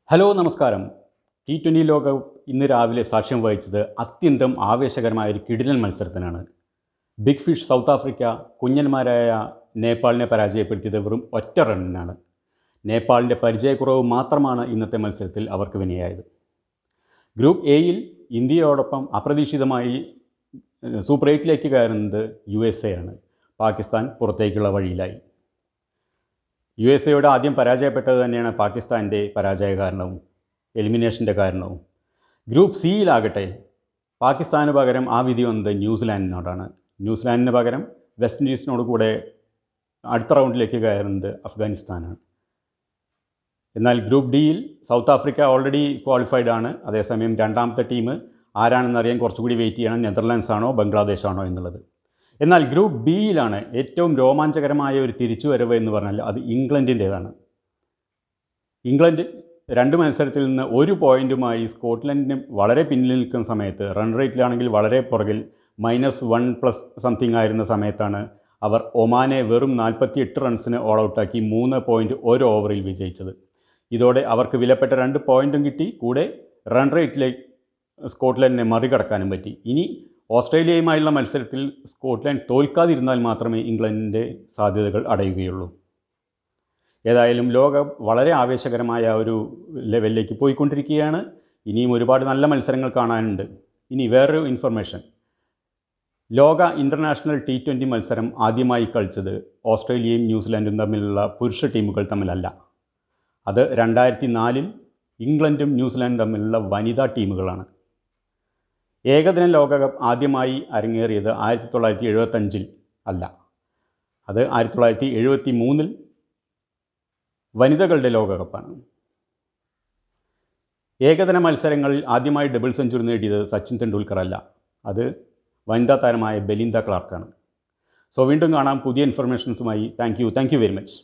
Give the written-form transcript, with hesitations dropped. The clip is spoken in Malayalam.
ഹലോ നമസ്കാരം. T20 ലോകകപ്പ് ഇന്ന് രാവിലെ സാക്ഷ്യം വഹിച്ചത് അത്യന്തം ആവേശകരമായ ഒരു കിടിലൻ മത്സരത്തിനാണ്. ബിഗ് ഫിഷ് സൗത്ത് ആഫ്രിക്ക കുഞ്ഞന്മാരായ നേപ്പാളിനെ പരാജയപ്പെടുത്തിയത് വെറും ഒറ്റ റണ്ണിനാണ്. നേപ്പാളിൻ്റെ പരിചയക്കുറവ് മാത്രമാണ് ഇന്നത്തെ മത്സരത്തിൽ അവർക്ക് വിനയായത്. ഗ്രൂപ്പ് എയിൽ ഇന്ത്യയോടൊപ്പം അപ്രതീക്ഷിതമായി സൂപ്പർ 8ലേക്ക് കയറുന്നത് USA ആണ്. പാകിസ്ഥാൻ പുറത്തേക്കുള്ള വഴിയിലായി. USA ആദ്യം പരാജയപ്പെട്ടത് തന്നെയാണ് പാകിസ്ഥാൻ്റെ പരാജയ കാരണവും എലിമിനേഷൻ്റെ കാരണവും. ഗ്രൂപ്പ് സിയിലാകട്ടെ പാകിസ്ഥാന് പകരം ആ വിധി വന്നത് ന്യൂസിലാൻഡിനോടാണ്. ന്യൂസിലാൻഡിന് പകരം വെസ്റ്റ് ഇൻഡീസിനോട് കൂടെ അടുത്ത റൗണ്ടിലേക്ക് കയറുന്നത് അഫ്ഗാനിസ്ഥാനാണ്. എന്നാൽ ഗ്രൂപ്പ് ഡിയിൽ സൗത്ത് ആഫ്രിക്ക ഓൾറെഡി ക്വാളിഫൈഡ് ആണ്. അതേസമയം രണ്ടാമത്തെ ടീം ആരാണെന്നറിയാൻ കുറച്ചുകൂടി വെയിറ്റ് ചെയ്യണം. നെതർലാൻഡ്സ് ആണോ ബംഗ്ലാദേശ് ആണോ എന്നുള്ളത്. എന്നാൽ ഗ്രൂപ്പ് ബിയിലാണ് ഏറ്റവും രോമാഞ്ചകരമായ ഒരു തിരിച്ചുവരവ് എന്ന് പറഞ്ഞാൽ അത് ഇംഗ്ലണ്ടിൻ്റേതാണ്. ഇംഗ്ലണ്ട് 2 മത്സരത്തിൽ നിന്ന് 1 പോയിൻറ്റുമായി സ്കോട്ട്ലൻഡിന് വളരെ പിന്നിൽ നിൽക്കുന്ന സമയത്ത്, റൺ റേറ്റിലാണെങ്കിൽ വളരെ പുറകിൽ -1+ സംതിങ് ആയിരുന്ന സമയത്താണ് അവർ ഒമാനെ വെറും 48 റൺസിന് ഓൾ ഔട്ടാക്കി 3 പോയിൻറ്റ് 1 ഓവറിൽ വിജയിച്ചത്. ഇതോടെ അവർക്ക് വിലപ്പെട്ട 2 പോയിൻറ്റും കിട്ടി. കൂടെ റൺ റേറ്റിലേക്ക് സ്കോട്ട്ലൻഡിനെ മറികടക്കാനും പറ്റി. ഇനി ഓസ്ട്രേലിയയുമായുള്ള മത്സരത്തിൽ സ്കോട്ട്ലൻഡ് തോൽക്കാതിരുന്നാൽ മാത്രമേ ഇംഗ്ലണ്ടിൻ്റെ സാധ്യതകൾ അടയുകയുള്ളൂ. ഏതായാലും ലോകം വളരെ ആവേശകരമായ ഒരു ലെവലിലേക്ക് പോയിക്കൊണ്ടിരിക്കുകയാണ്. ഇനിയും ഒരുപാട് നല്ല മത്സരങ്ങൾ കാണാനുണ്ട്. ഇനി വേറൊരു ഇൻഫർമേഷൻ. ലോക ഇൻ്റർനാഷണൽ T20 മത്സരം ആദ്യമായി കളിച്ചത് ഓസ്ട്രേലിയയും ന്യൂസിലാൻഡും തമ്മിലുള്ള പുരുഷ ടീമുകൾ തമ്മിലല്ല. അത് 2004-ൽ ഇംഗ്ലണ്ടും ന്യൂസിലാൻഡും തമ്മിലുള്ള വനിതാ ടീമുകളാണ്. ഏകദിന ലോകകപ്പ് ആദ്യമായി അരങ്ങേറിയത് 1975-ൽ അല്ല, അത് 1973-ൽ വനിതകളുടെ ലോകകപ്പാണ്. ഏകദിന മത്സരങ്ങളിൽ ആദ്യമായി ഡബിൾ സെഞ്ചുറി നേടിയത് സച്ചിൻ തെണ്ടുൽക്കർ അല്ല, അത് വനിതാ താരമായ ബെലിന്ദ ക്ലാർക്കാണ്. വീണ്ടും കാണാം പുതിയ ഇൻഫർമേഷൻസുമായി. Thank you very much.